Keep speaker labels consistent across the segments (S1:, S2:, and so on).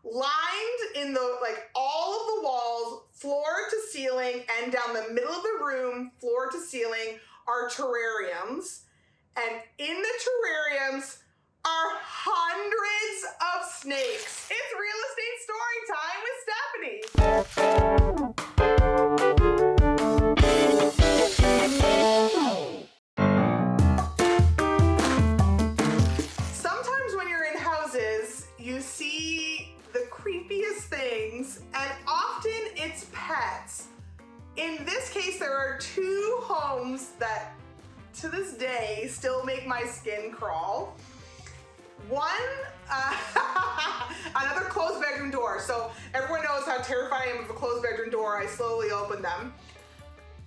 S1: Lined in the, all of the walls, floor to ceiling, and down the middle of the room, floor to ceiling, are terrariums. And in the terrariums are hundreds of snakes. It's real estate story time with Stephanie. Sometimes when you're in houses, you see the creepiest things, and often it's pets. In this case, there are two homes that to this day still make my skin crawl. One, another closed bedroom door. So everyone knows how terrified I am of a closed bedroom door. I slowly open them.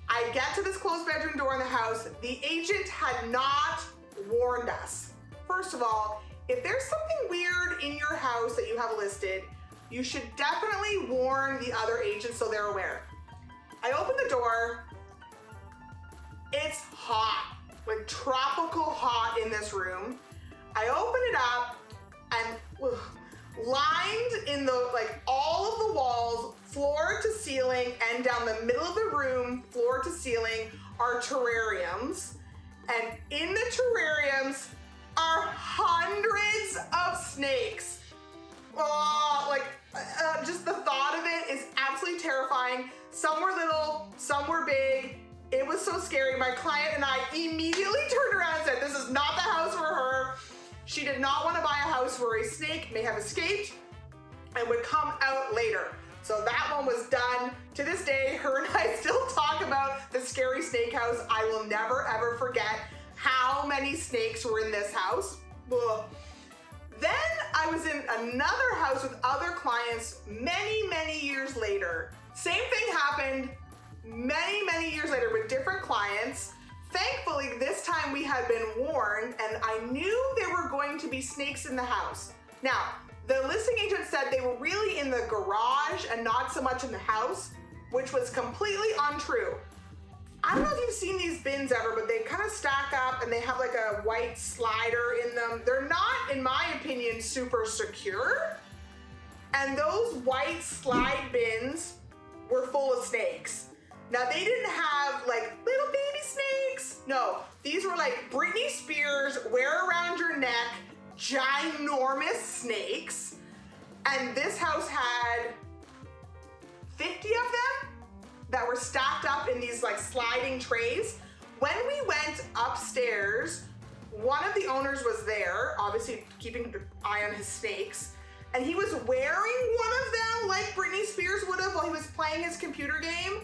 S1: I get to this closed bedroom door in the house. The agent had not warned us. First of all, if there's something weird in your house that you have listed, you should definitely warn the other agent so they're aware. I open the door. It's hot, like tropical hot in this room. I open it up, and lined in the, all of the walls, floor to ceiling, and down the middle of the room, floor to ceiling, are terrariums. And in the terrariums are hundreds of snakes. Just the thought of it is absolutely terrifying. Some were little, some were big. It was so scary. My client and I immediately turned around and said, this is not the house for her. She did not want to buy a house where a snake may have escaped and would come out later. So that one was done. To this day, her and I still talk about the scary snake house. I will never ever forget how many snakes were in this house. Ugh. Then I was in another house with other clients many years later. Same thing happened many years later with different clients. Thankfully, this time we had been warned, and I knew there were going to be snakes in the house. Now, the listing agent said they were really in the garage and not so much in the house, which was completely untrue. I don't know if you've seen these bins ever, but they kind of stack up and they have like a white slider in them. They're not, in my opinion, super secure. And those white slide bins were full of snakes. Now, they didn't have little baby snakes. No, these were like Britney Spears, wear around your neck, ginormous snakes. And this house had 50 of them that were stacked up in these sliding trays. When we went upstairs, one of the owners was there, obviously keeping an eye on his snakes, and he was wearing one of them like Britney Spears would have while he was playing his computer game.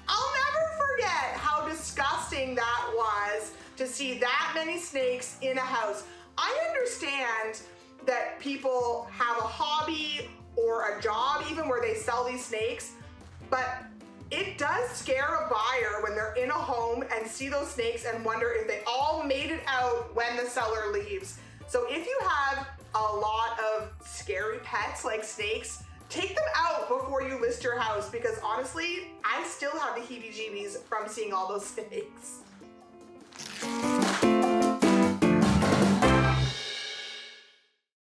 S1: I'll never forget how disgusting that was to see that many snakes in a house. I understand that people have a hobby or a job even where they sell these snakes, but it does scare a buyer when they're in a home and see those snakes and wonder if they all made it out when the seller leaves. So if you have a lot of scary pets like snakes, take them out before you list your house, because honestly, I still have the heebie-jeebies from seeing all those snakes.